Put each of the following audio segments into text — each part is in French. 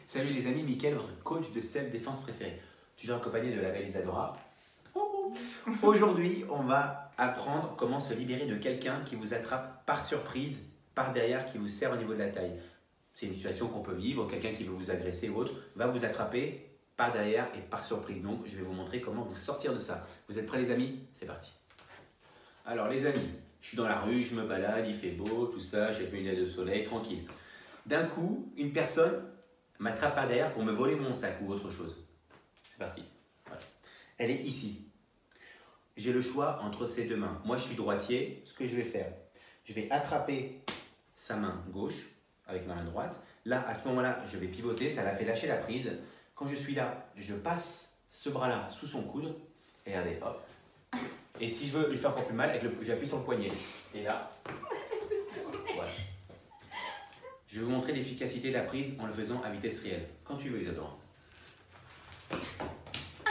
Salut les amis, Mickaël, votre coach de self-défense préféré. Toujours accompagné de la belle Isadora. Aujourd'hui, on va apprendre comment se libérer de quelqu'un qui vous attrape par surprise, par derrière, qui vous serre au niveau de la taille. C'est une situation qu'on peut vivre, quelqu'un qui veut vous agresser ou autre, va vous attraper par derrière et par surprise. Donc, je vais vous montrer comment vous sortir de ça. Vous êtes prêts les amis? C'est parti. Alors les amis, je suis dans la rue, je me balade, il fait beau, tout ça, j'ai mes lunettes de soleil, tranquille. D'un coup, une personne m'attrape par derrière pour me voler mon sac ou autre chose. C'est parti. Voilà. Elle est ici. J'ai le choix entre ses deux mains. Moi, je suis droitier. Ce que je vais faire, je vais attraper sa main gauche avec ma main droite. Là, à ce moment-là, je vais pivoter. Ça la fait lâcher la prise. Quand je suis là, je passe ce bras-là sous son coude. Et regardez, hop. Et si je veux lui faire encore plus mal, j'appuie sur le poignet. Et là, voilà. Je vais vous montrer l'efficacité de la prise en le faisant à vitesse réelle. Quand tu veux, Isadora. Vous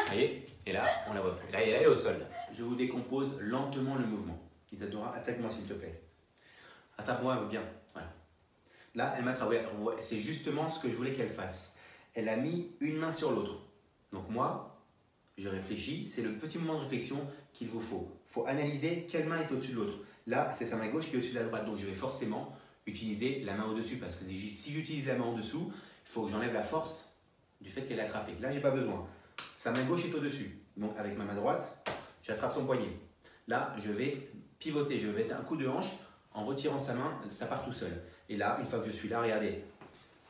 voyez? Et là, on la voit plus. Là, elle est au sol. Je vous décompose lentement le mouvement. Isadora, attaque-moi s'il te plaît. Attrape-moi bien. Voilà. Là, elle m'a attrapé. C'est justement ce que je voulais qu'elle fasse. Elle a mis une main sur l'autre. Donc moi, je réfléchis. C'est le petit moment de réflexion qu'il vous faut. Il faut analyser quelle main est au-dessus de l'autre. Là, c'est sa main gauche qui est au-dessus de la droite. Donc je vais forcément utiliser la main au-dessus. Parce que si j'utilise la main en dessous, il faut que j'enlève la force du fait qu'elle est attrapée. Là, j'ai pas besoin. Sa main gauche est au-dessus. Donc avec ma main droite, j'attrape son poignet. Là, je vais pivoter. Je vais mettre un coup de hanche. En retirant sa main, ça part tout seul. Et là, une fois que je suis là, regardez.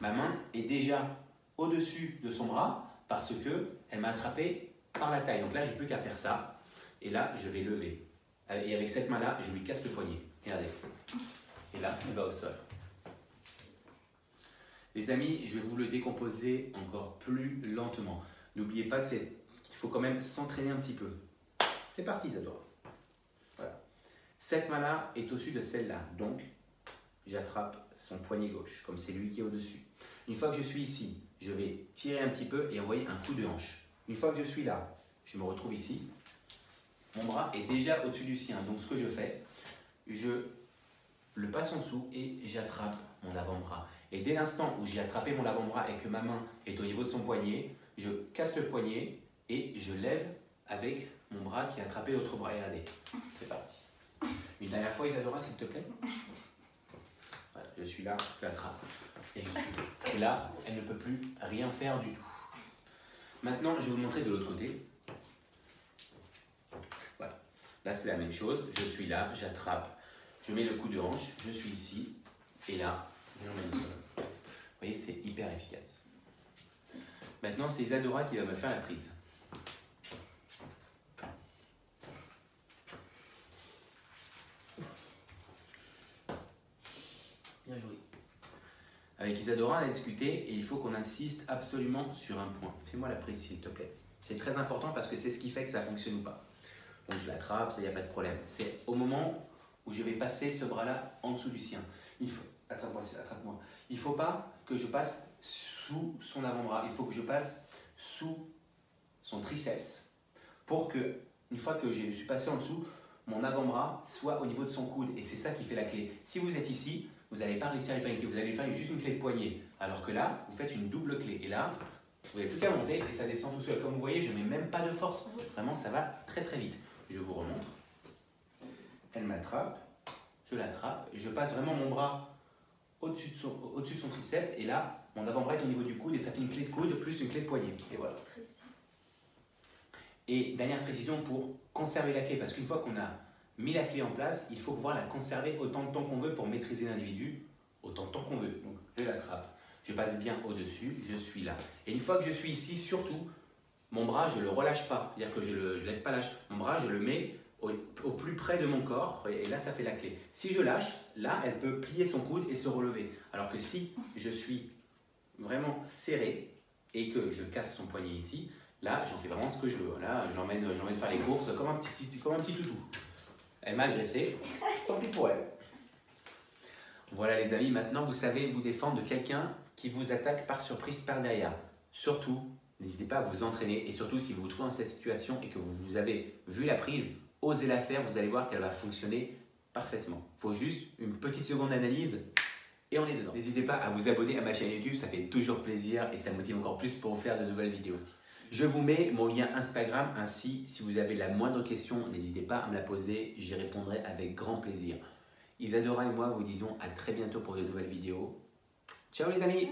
Ma main est déjà au-dessus de son bras parce qu'elle m'a attrapé par la taille. Donc là, j'ai plus qu'à faire ça. Et là, je vais lever. Et avec cette main-là, je lui casse le poignet. Regardez. Et là, il va au sol. Les amis, je vais vous le décomposer encore plus lentement. N'oubliez pas qu'il faut quand même s'entraîner un petit peu. C'est parti, Isadora. Voilà. Cette main-là est au-dessus de celle-là. Donc, j'attrape son poignet gauche, comme c'est lui qui est au-dessus. Une fois que je suis ici, je vais tirer un petit peu et envoyer un coup de hanche. Une fois que je suis là, je me retrouve ici. Mon bras est déjà au-dessus du sien. Donc, ce que je fais, je le passe en dessous et j'attrape mon avant-bras. Et dès l'instant où j'ai attrapé mon avant-bras et que ma main est au niveau de son poignet, je casse le poignet et je lève avec mon bras qui a attrapé l'autre bras. Et regardez, c'est parti. Une dernière fois, Isadora, s'il te plaît. Voilà, je suis là, je l'attrape. Et là, elle ne peut plus rien faire du tout. Maintenant, je vais vous montrer de l'autre côté. Voilà. Là, c'est la même chose. Je suis là, j'attrape. Je mets le coup de hanche, je suis ici. Et là, je l'emmène au sol. Vous voyez, c'est hyper efficace. Maintenant, c'est Isadora qui va me faire la prise. Bien joué. Avec Isadora, on a discuté et il faut qu'on insiste absolument sur un point. Fais-moi la prise, s'il te plaît. C'est très important parce que c'est ce qui fait que ça fonctionne ou pas. Donc, je l'attrape, ça, il n'y a pas de problème. C'est au moment où je vais passer ce bras-là en dessous du sien. Il faut... Attrape-moi, attrape-moi. Il ne faut pas que je passe sous son avant-bras. Il faut que je passe sous son triceps pour que, une fois que je suis passé en dessous, mon avant-bras soit au niveau de son coude. Et c'est ça qui fait la clé. Si vous êtes ici, vous n'allez pas réussir à lui faire une clé. Vous allez faire juste une clé de poignet. Alors que là, vous faites une double clé. Et là, vous n'avez plus qu'à monter et ça descend tout seul. Comme vous voyez, je ne mets même pas de force. Vraiment, ça va très très vite. Je vous remontre. Elle m'attrape. Je l'attrape. Je passe vraiment mon bras au-dessus de son triceps. Et là, mon avant-bras est au niveau du coude et ça fait une clé de coude plus une clé de poignet. Et voilà. Et dernière précision pour conserver la clé, parce qu'une fois qu'on a mis la clé en place, il faut pouvoir la conserver autant de temps qu'on veut pour maîtriser l'individu, autant de temps qu'on veut. Donc je l'attrape, je passe bien au-dessus, je suis là. Et une fois que je suis ici, surtout, mon bras, je ne le relâche pas, c'est-à-dire que je ne laisse pas lâcher. Mon bras, je le mets au plus près de mon corps, et là, ça fait la clé. Si je lâche, là, elle peut plier son coude et se relever. Alors que si je suis vraiment serré et que je casse son poignet ici, là, j'en fais vraiment ce que je veux. Là, je l'emmène faire les courses comme un petit toutou. Elle m'a agressé, tant pis pour elle. Voilà les amis, maintenant vous savez vous défendre de quelqu'un qui vous attaque par surprise par derrière. Surtout, n'hésitez pas à vous entraîner et surtout si vous vous trouvez dans cette situation et que vous avez vu la prise, osez la faire, vous allez voir qu'elle va fonctionner parfaitement. Il faut juste une petite seconde d'analyse et on est dedans. N'hésitez pas à vous abonner à ma chaîne YouTube, ça fait toujours plaisir et ça me motive encore plus pour vous faire de nouvelles vidéos. Je vous mets mon lien Instagram, ainsi si vous avez la moindre question, n'hésitez pas à me la poser, j'y répondrai avec grand plaisir. Isadora et moi vous disons à très bientôt pour de nouvelles vidéos. Ciao les amis!